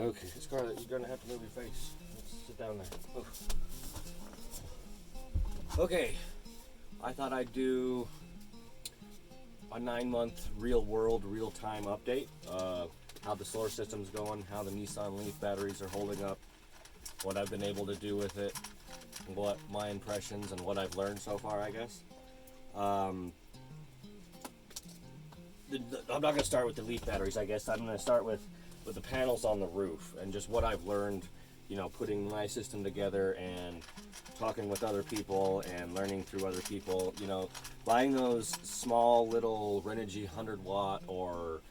Okay, Scarlett, you're gonna have to move your face. Let's sit down there. Oh. Okay, I thought I'd do a 9-month real-world, real-time update. How the solar system's going, how the Nissan Leaf batteries are holding up, what I've been able to do with it, what my impressions and what I've learned so far, I guess. I'm not going to start with the Leaf batteries, I guess. I'm going to start with the panels on the roof and just what I've learned, putting my system together and talking with other people and learning through other people. Buying those small little Renogy 100-watt or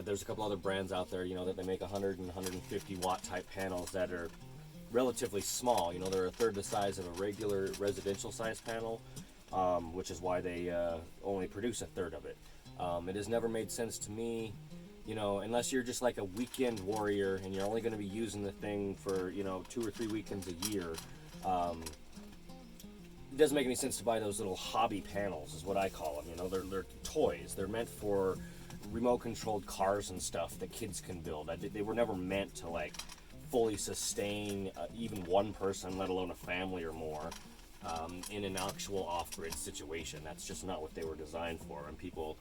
there's a couple other brands out there, that they make 100 and 150 watt type panels that are relatively small. They're a third the size of a regular residential size panel, which is why they only produce a third of it. It has never made sense to me, unless you're just like a weekend warrior and you're only going to be using the thing for, 2 or 3 weekends a year. It doesn't make any sense to buy those little hobby panels, is what I call them. They're toys. They're meant for remote controlled cars and stuff that kids can build. They were never meant to fully sustain even one person, let alone a family or more, in an actual off-grid situation. That's just not what they were designed for, and people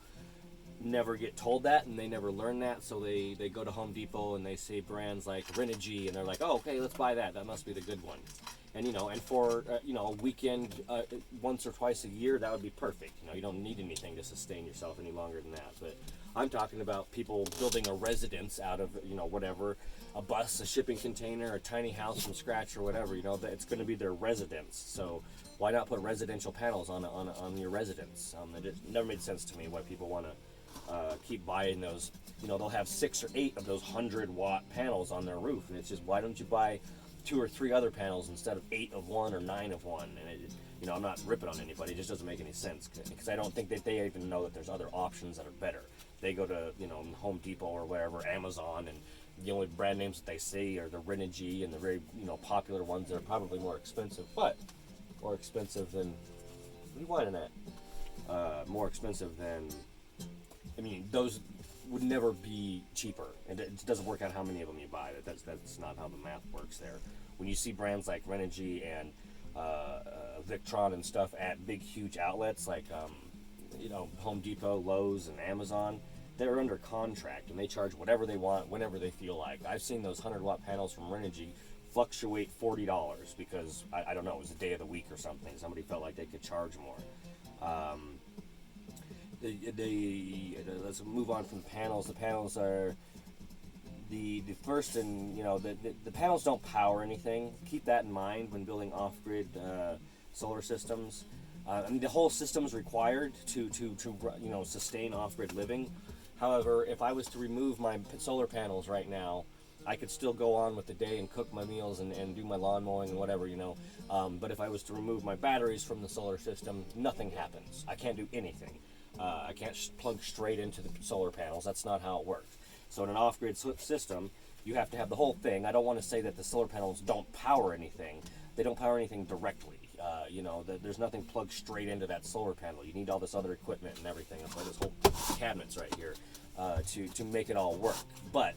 never get told that, and they never learn that, so they go to Home Depot and they say brands like Renogy, and they're like, oh, okay, let's buy that must be the good one. And and for a weekend once or twice a year, that would be perfect. You don't need anything to sustain yourself any longer than that. But I'm talking about people building a residence out of whatever, a bus, a shipping container, a tiny house from scratch or whatever. That it's going to be their residence. So why not put residential panels on your residence? It never made sense to me why people want to keep buying those. They'll have 6 or 8 of those 100-watt panels on their roof, and it's just, why don't you buy 2 or 3 other panels instead of 8 of one or 9 of one? And I'm not ripping on anybody. It just doesn't make any sense, because I don't think that they even know that there's other options that are better. They go to Home Depot or wherever, Amazon, and the only brand names that they see are the Renogy and the very popular ones that are probably more expensive, but more expensive than, what are you whining at? More expensive than, those would never be cheaper, and it doesn't work out how many of them you buy. That's not how the math works there. When you see brands like Renogy and Victron and stuff at big huge outlets like Home Depot, Lowe's, and Amazon, they're under contract and they charge whatever they want whenever they feel like. I've seen those 100-watt panels from Renogy fluctuate $40 because I don't know, it was a day of the week or something. Somebody felt like they could charge more. Let's move on from the panels. The panels are the first, and the panels don't power anything. Keep that in mind when building off-grid solar systems. The whole system is required to sustain off-grid living. However, if I was to remove my solar panels right now, I could still go on with the day and cook my meals and do my lawn mowing and whatever, but if I was to remove my batteries from the solar system, nothing happens. I can't do anything. I can't plug straight into the solar panels. That's not how it works. So in an off-grid system, you have to have the whole thing. I don't want to say that the solar panels don't power anything. They don't power anything directly. There's nothing plugged straight into that solar panel. You need all this other equipment and everything. That's why this whole cabinet's right here to make it all work. But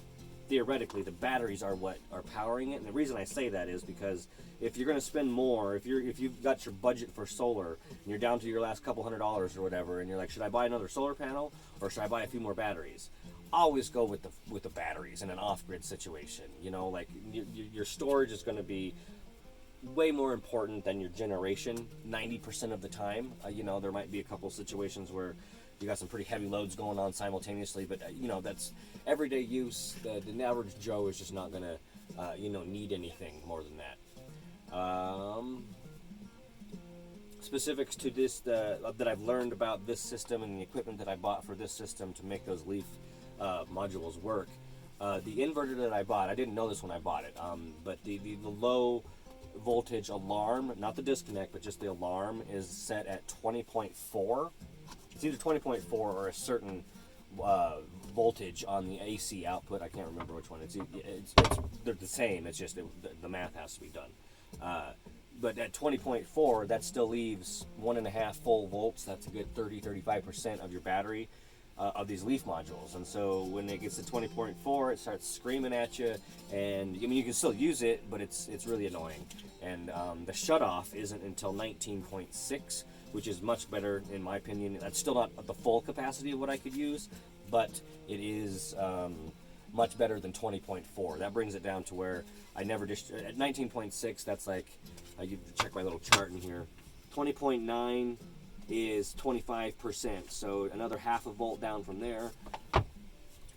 theoretically, the batteries are what are powering it. And the reason I say that is because if you're going to spend more, if you've got your budget for solar and you're down to your last couple $100 or whatever, and you're like, should I buy another solar panel or should I buy a few more batteries? Always go with the batteries in an off-grid situation. Your storage is going to be way more important than your generation 90% of the time. There might be a couple situations where you got some pretty heavy loads going on simultaneously, but that's everyday use. The average Joe is just not gonna need anything more than that. Specifics to this that I've learned about this system and the equipment that I bought for this system to make those Leaf modules work. The inverter that I bought, I didn't know this when I bought it, but the low voltage alarm, not the disconnect, but just the alarm, is set at 20.4. It's either 20.4 or a certain voltage on the AC output. I can't remember which one. It's they're the same. It's just the math has to be done. But at 20.4, that still leaves 1.5 full volts. That's a good 30-35% of your battery of these Leaf modules. And so when it gets to 20.4, it starts screaming at you, and I mean you can still use it, but it's really annoying. And the shutoff isn't until 19.6, which is much better in my opinion. That's still not the full capacity of what I could use, but it is much better than 20.4. That brings it down to where I never at 19.6. That's like you check my little chart in here. 20.9 is 25%, so another half a volt down from there,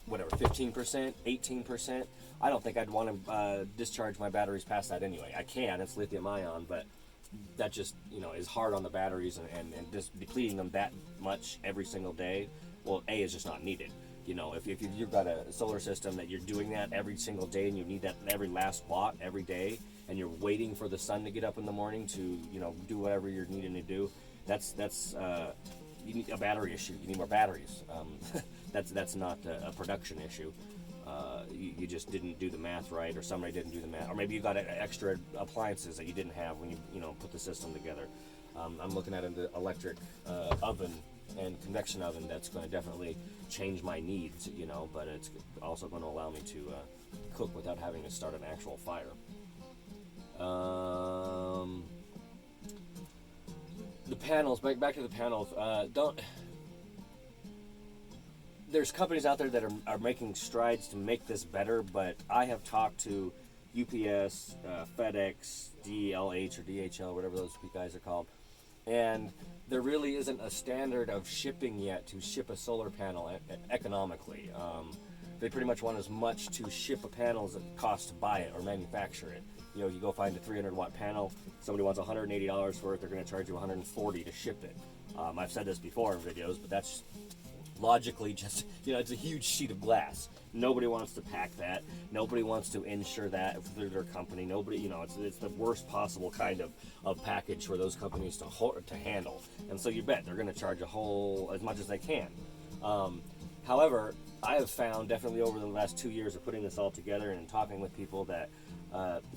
whatever, 15%, 18%. I don't think I'd want to discharge my batteries past that anyway. I can, it's lithium ion, but that just, you know, is hard on the batteries, and just depleting them that much every single day, well, A, is just not needed. You know, if you've got a solar system that you're doing that every single day, and you need that every last watt every day, and you're waiting for the sun to get up in the morning to, you know, do whatever you're needing to do, that's you need a battery issue. You need more batteries. That's not a production issue. You just didn't do the math right, or somebody didn't do the math, or maybe you got extra appliances that you didn't have when you know put the system together. I'm looking at an electric oven and convection oven that's going to definitely change my needs, you know, but it's also going to allow me to cook without having to start an actual fire. The panels, back to the panels, there's companies out there that are making strides to make this better, but I have talked to UPS, FedEx, DLH or DHL, whatever those guys are called, and there really isn't a standard of shipping yet to ship a solar panel economically. They pretty much want as much to ship a panel as it costs to buy it or manufacture it. You know, you go find a 300 watt panel, somebody wants $180 for it, they're going to charge you $140 to ship it. I've said this before in videos, but that's logically just, you know, it's a huge sheet of glass. Nobody wants to pack that. Nobody wants to insure that through their company. Nobody, you know, it's the worst possible kind of package for those companies to handle. And so you bet they're going to charge as much as they can. However, I have found definitely over the last 2 years of putting this all together and talking with people that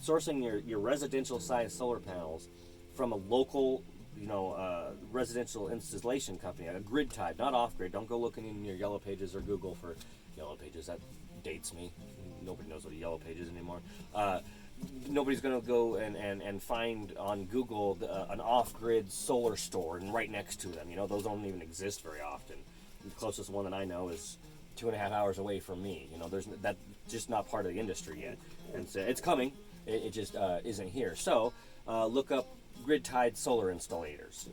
sourcing your residential size solar panels from a local, you know, residential installation company, a grid type, not off grid. Don't go looking in your Yellow Pages or Google for Yellow Pages. That dates me. Nobody knows what a Yellow Page is anymore. Nobody's going to go and find on Google an off-grid solar store and right next to them. You know, those don't even exist very often. The closest one that I know is 2.5 hours away from me. You know, that's just not part of the industry yet, and so it's coming. It just isn't here. So look up grid-tied solar installers,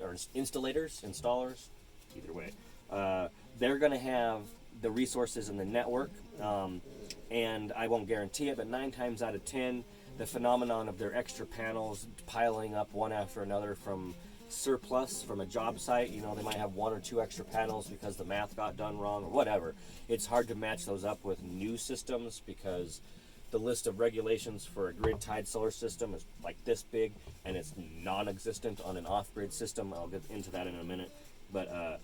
either way. They're going to have the resources in the network, and I won't guarantee it, but 9 times out of 10, the phenomenon of their extra panels piling up one after another from surplus from a job site, you know, they might have 1 or 2 extra panels because the math got done wrong or whatever. It's hard to match those up with new systems because the list of regulations for a grid-tied solar system is like this big, and it's non-existent on an off-grid system. I'll get into that in a minute, but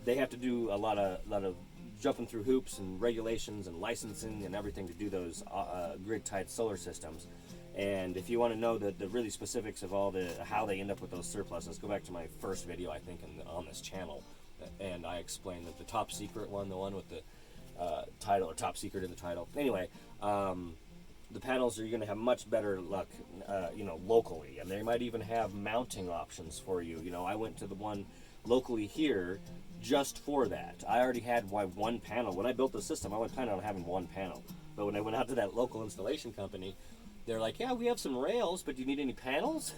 they have to do a lot of jumping through hoops and regulations and licensing and everything to do those grid-tied solar systems. And if you want to know the really specifics of all how they end up with those surpluses, go back to my first video, I think, on this channel, and I explained that the top secret one, the one with the title, or top secret in the title. Anyway, the panels are, you're going to have much better luck, you know, locally, and they might even have mounting options for you. You know, I went to the one locally here just for that. I already had one panel. When I built the system, I was planning on having one panel, but when I went out to that local installation company, they're like, yeah, we have some rails, but do you need any panels?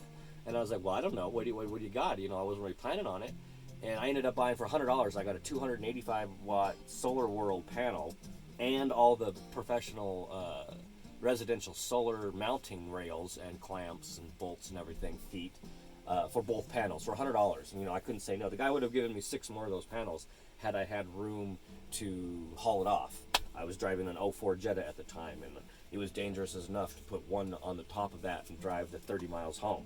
And I was like, well, I don't know. What do you got? You know, I wasn't really planning on it. And I ended up buying for $100. I got a 285 watt Solar World panel and all the professional residential solar mounting rails and clamps and bolts and everything, feet, for both panels for $100. And, you know, I couldn't say no. The guy would have given me 6 more of those panels had I had room to haul it off. I was driving an '04 Jetta at the time, and it was dangerous enough to put one on the top of that and drive the 30 miles home.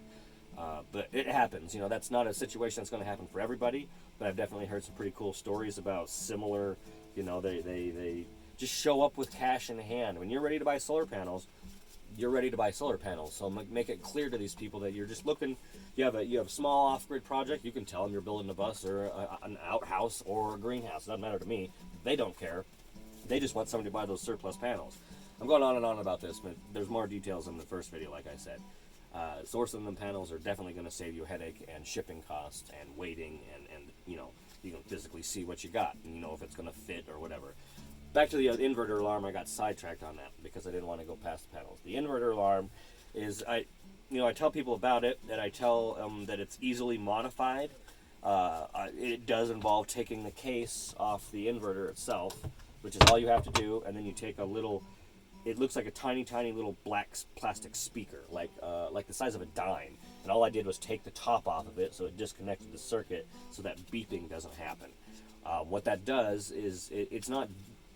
But it happens. You know, that's not a situation that's going to happen for everybody, but I've definitely heard some pretty cool stories about similar, you know, they just show up with cash in hand. When you're ready to buy solar panels, you're ready to buy solar panels. So make it clear to these people that you're just looking. You have a small off-grid project. You can tell them you're building a bus or an outhouse or a greenhouse. It doesn't matter to me. They don't care. They just want somebody to buy those surplus panels. I'm going on and on about this, but there's more details in the first video, like I said. Sourcing them panels are definitely going to save you a headache and shipping costs and waiting, and you can physically see what you got and if it's going to fit or whatever. Back to the inverter alarm, I got sidetracked on that because I didn't want to go past the panels. The inverter alarm is, I tell people about it, and I tell them that it's easily modified. It does involve taking the case off the inverter itself, which is all you have to do, and then you take a little, it looks like a tiny little black plastic speaker, like the size of a dime, and all I did was take the top off of it so it disconnected the circuit so that beeping doesn't happen. What that does is it's not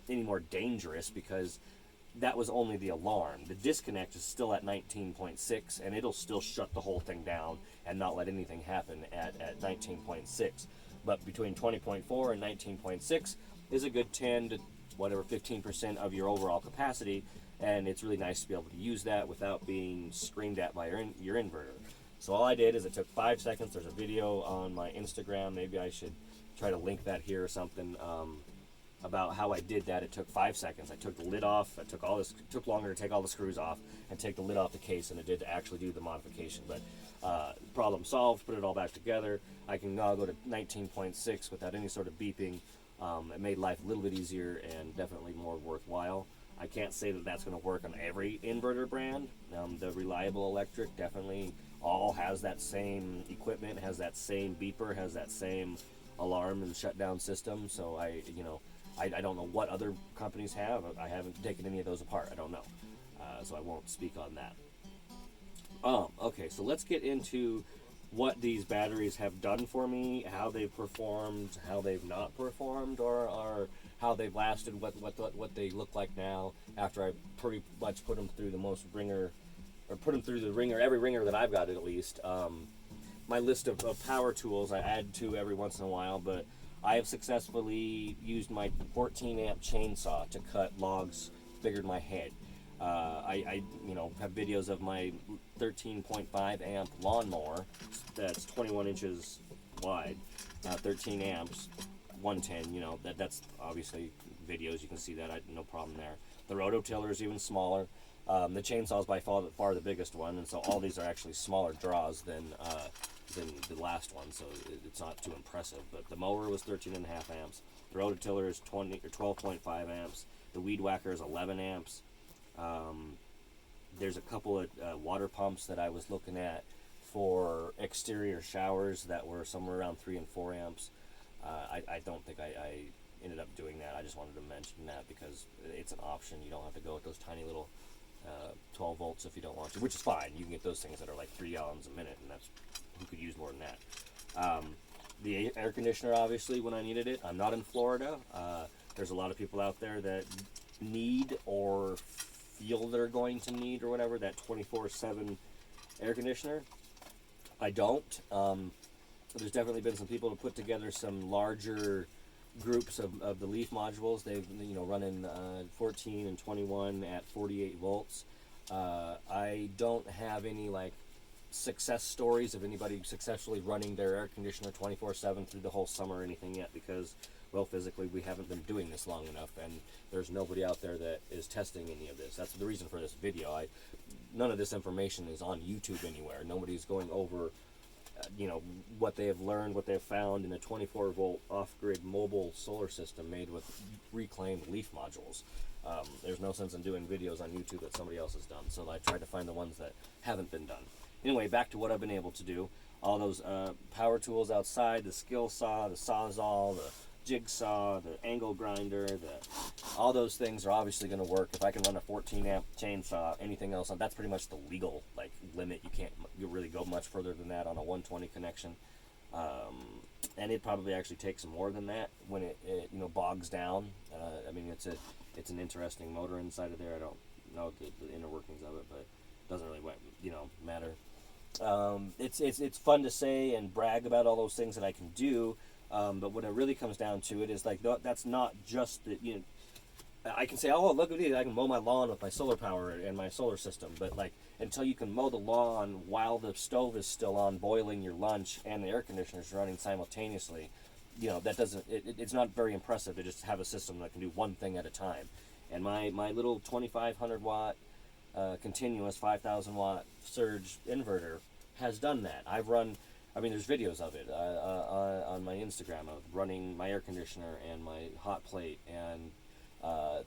any more dangerous because that was only the alarm. The disconnect is still at 19.6, and it'll still shut the whole thing down and not let anything happen at 19.6. But between 20.4 and 19.6 is a good 10 to whatever 15% of your overall capacity, and it's really nice to be able to use that without being screamed at by your inverter. So all I did is it took 5 seconds. There's a video on my Instagram. Maybe I should try to link that here or something. About how I did that. It took 5 seconds. I took the lid off. It took longer to take all the screws off and take the lid off the case than it did to actually do the modification. But problem solved. Put it all back together. I can now go to 19.6 without any sort of beeping. It made life a little bit easier and definitely more worthwhile. I can't say that that's going to work on every inverter brand. The Reliable Electric definitely all has that same equipment, has that same beeper, has that same alarm and shutdown system. So I don't know what other companies have. I haven't taken any of those apart. I don't know. So I won't speak on that. Okay, so let's get into what these batteries have done for me, how they've performed, how they've not performed, or how they've lasted, what they look like now after I pretty much put them through the ringer, every ringer that I've got at least. My list of power tools I add to every once in a while, but I have successfully used my 14 amp chainsaw to cut logs bigger than my head. I have videos of my 13.5 amp lawnmower that's 21 inches wide, 13 amps, 110. That's obviously videos. You can see that. No problem there. The rototiller is even smaller. The chainsaw is by far the biggest one, and so all these are actually smaller draws than the last one, so it's not too impressive. But the mower was 13.5 amps. The rototiller is 12.5 amps. The weed whacker is 11 amps. There's a couple of water pumps that I was looking at for exterior showers that were somewhere around 3 and 4 amps. I don't think I ended up doing that. I just wanted to mention that because it's an option. You don't have to go with those tiny little 12 volts if you don't want to, which is fine. You can get those things that are like 3 gallons a minute, and that's, who could use more than that. The air conditioner, obviously, when I needed it. I'm not in Florida. There's a lot of people out there that need or feel they're going to need or whatever that 24/7 air conditioner. I don't. There's definitely been some people to put together some larger groups of the Leaf modules. They've running 14 and 21 at 48 volts. I don't have any success stories of anybody successfully running their air conditioner 24/7 through the whole summer or anything yet, because physically we haven't been doing this long enough, and there's nobody out there that is testing any of this. That's the reason for this video. None of this information is on YouTube anywhere. Nobody's going over what they have learned, what they have found in a 24 volt off-grid mobile solar system made with reclaimed Leaf modules. There's no sense in doing videos on YouTube that somebody else has done, so I tried to find the ones that haven't been done. Anyway, back to what I've been able to do. All those power tools outside, the skill saw, the sawzall, the jigsaw, the angle grinder, all those things are obviously going to work. If I can run a 14 amp chainsaw, anything else, that's pretty much the legal limit. You really go much further than that on a 120 connection. And it probably actually takes more than that when it bogs down. It's an interesting motor inside of there. I don't know the inner workings of it, but it doesn't really matter. It's fun to say and brag about all those things that I can do. But when it really comes down to it is that's not just I can say, oh, look at these, I can mow my lawn with my solar power and my solar system. But like, until you can mow the lawn while the stove is still on, boiling your lunch, and the air conditioner's running simultaneously, you know, that doesn't, it's not very impressive to just have a system that can do one thing at a time. And my little 2,500 watt continuous 5,000 watt surge inverter has done that. I've run, I mean, there's videos of it on my Instagram of running my air conditioner and my hot plate and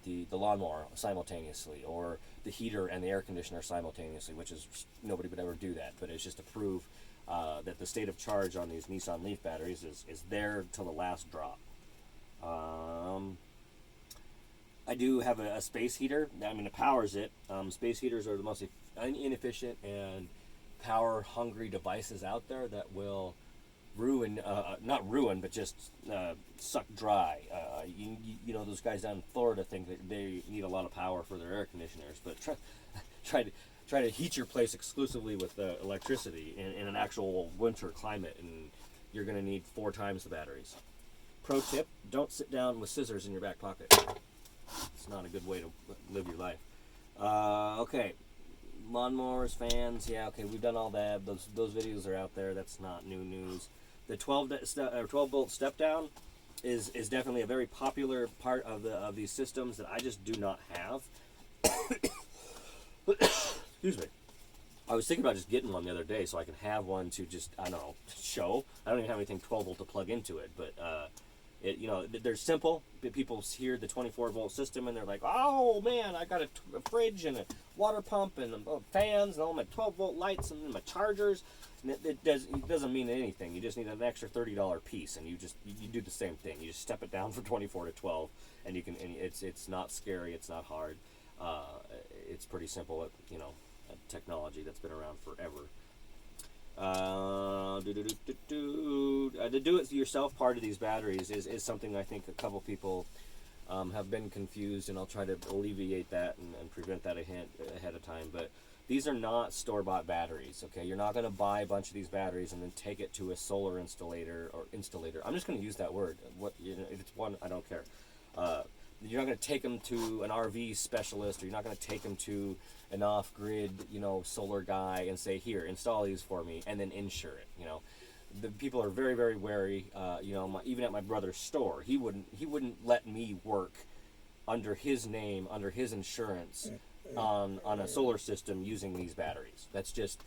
the lawnmower simultaneously, or the heater and the air conditioner simultaneously, which is, nobody would ever do that, but it's just to prove that the state of charge on these Nissan Leaf batteries is there till the last drop. I do have a space heater. I mean, it powers it. Space heaters are the most inefficient and power-hungry devices out there that will ruin, not ruin, but just suck dry. You know, those guys down in Florida think that they need a lot of power for their air conditioners, but try to heat your place exclusively with electricity in an actual winter climate, and you're going to need 4 times the batteries. Pro tip, don't sit down with scissors in your back pocket. It's not a good way to live your life. Okay, lawnmowers, fans, yeah, okay, we've done all that. Those videos are out there. That's not new news. The 12 volt step down is definitely a very popular part of these systems that I just do not have. Excuse me. I was thinking about just getting one the other day so I can have one to just, I don't know, show. I don't even have anything 12 volt to plug into it, but you know, they're simple. People hear the 24 volt system and they're like, oh man, I got a fridge and a water pump and fans and all my 12 volt lights and my chargers. And it doesn't mean anything. You just need an extra $30 piece, and you do the same thing. You just step it down from 24 to 12, and you can. And it's not scary. It's not hard. It's pretty simple. You know, technology that's been around forever. The do-it-yourself part of these batteries is something I think a couple people have been confused, and I'll try to alleviate that and prevent that ahead of time. But these are not store-bought batteries, okay? You're not going to buy a bunch of these batteries and then take it to a solar installator. I'm just going to use that word. If it's one, I don't care. You're not going to take them to an RV specialist, or you're not going to take them to an off-grid, solar guy and say, here, install these for me, and then insure it. The people are very, very wary. Even at my brother's store, he wouldn't let me work under his name, under his insurance, on a solar system using these batteries. That's just,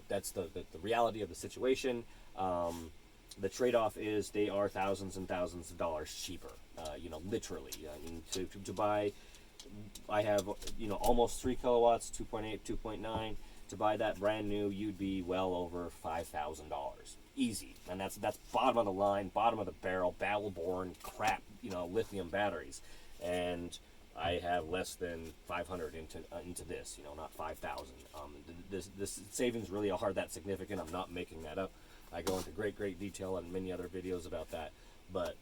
that's the reality of the situation. The trade-off is they are thousands and thousands of dollars cheaper. Literally. I mean, to buy, I have almost 3 kilowatts, 2.8, 2.9. To buy that brand new, you'd be well over $5,000, easy. And that's bottom of the line, bottom of the barrel, battle-born crap, lithium batteries. And I have less than 500 into this, not 5,000. This savings really are that significant. I'm not making that up. I go into great detail in many other videos about that. But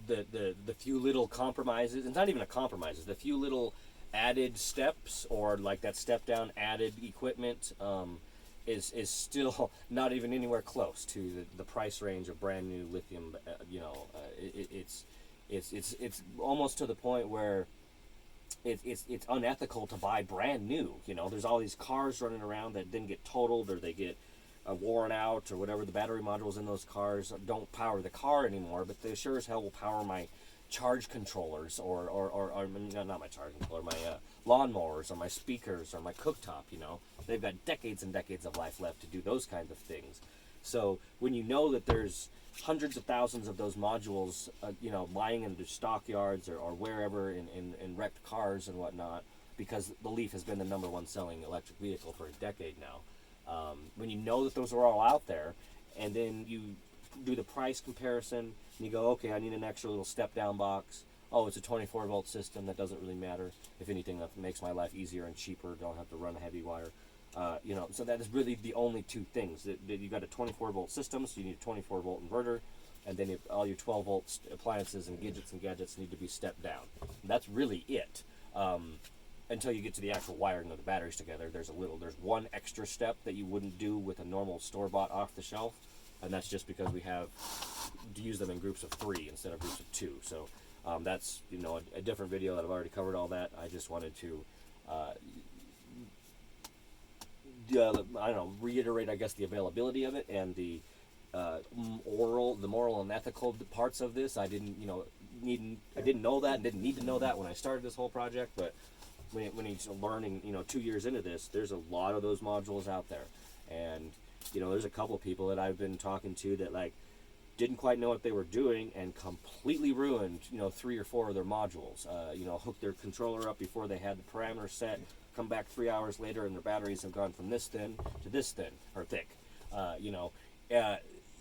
the few little compromises, it's not even a compromise, it's the few little added steps, or like that step down added equipment, is still not even anywhere close to the price range of brand new lithium. It's almost to the point where it's unethical to buy brand new. There's all these cars running around that didn't get totaled, or they get worn out, or whatever. The battery modules in those cars don't power the car anymore, but they sure as hell will power my charge controllers, or not my charge controller, my lawnmowers, or my speakers, or my cooktop. They've got decades and decades of life left to do those kinds of things. So when you know that there's hundreds of thousands of those modules, lying in the stockyards or wherever in wrecked cars and whatnot, because the Leaf has been the #1 selling electric vehicle for a decade now. When you know that those are all out there, and then you do the price comparison, and you go, okay, I need an extra little step-down box. Oh, it's a 24-volt system. That doesn't really matter. If anything, that makes my life easier and cheaper. Don't have to run a heavy wire. So that is really the only two things. That you got a 24-volt system, so you need a 24-volt inverter, and then all your 12-volt appliances and gadgets need to be stepped down. And that's really it. Until you get to the actual wiring of the batteries together, there's one extra step that you wouldn't do with a normal store-bought off-the-shelf, and that's just because we have to use them in groups of 3 instead of groups of 2. So That's a different video that I've already covered all that. I just wanted to I don't know, reiterate, I guess, the availability of it and the moral and ethical parts of this. I didn't know that and didn't need to know that when I started this whole project, but when he's learning, 2 years into this, there's a lot of those modules out there, and there's a couple people that I've been talking to that like didn't quite know what they were doing and completely ruined 3 or 4 of their modules. Hooked their controller up before they had the parameters set, come back 3 hours later and their batteries have gone from this thin to this thin or thick.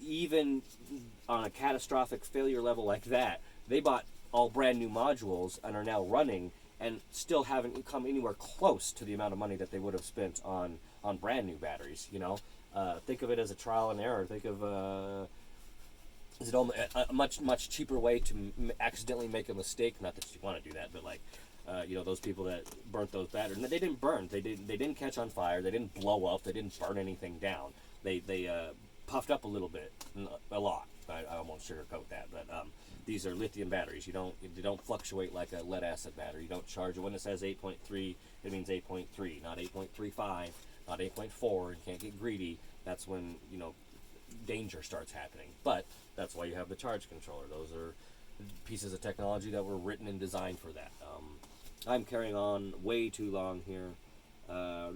Even on a catastrophic failure level like that, they bought all brand new modules and are now running and still haven't come anywhere close to the amount of money that they would have spent on brand new batteries. Think of it as a trial and error. Think of is it a much cheaper way to accidentally make a mistake? Not that you want to do that, but like those people that burnt those batteries, they didn't burn. They didn't catch on fire. They didn't blow up. They didn't burn anything down. They puffed up a little bit, a lot. I won't sugarcoat that, but these are lithium batteries. They don't fluctuate like a lead acid battery. You don't charge it when it says 8.3. It means 8.3, not 8.35, not 8.4. You can't get greedy. That's when danger starts happening. But that's why you have the charge controller. Those are pieces of technology that were written and designed for that. I'm carrying on way too long here. A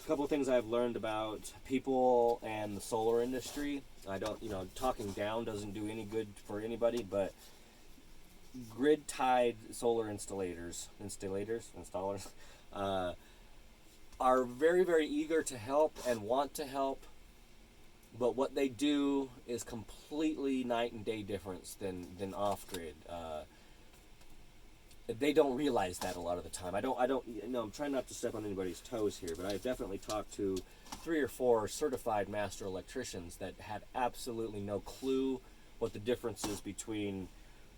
couple of things I've learned about people and the solar industry. I don't, talking down doesn't do any good for anybody, but grid-tied solar installers, are very, very eager to help and want to help, but what they do is completely night and day difference than off-grid. They don't realize that a lot of the time. I'm trying not to step on anybody's toes here, but I've definitely talked to 3 or 4 certified master electricians that had absolutely no clue what the difference is between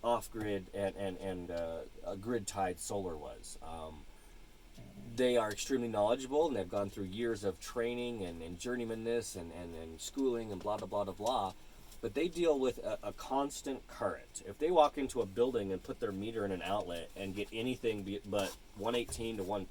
off-grid and a grid-tied solar was. They are extremely knowledgeable, and they've gone through years of training and journeyman-ness and schooling and blah, blah, blah, blah, blah. But they deal with a constant current. If they walk into a building and put their meter in an outlet and get anything but 118 to 120,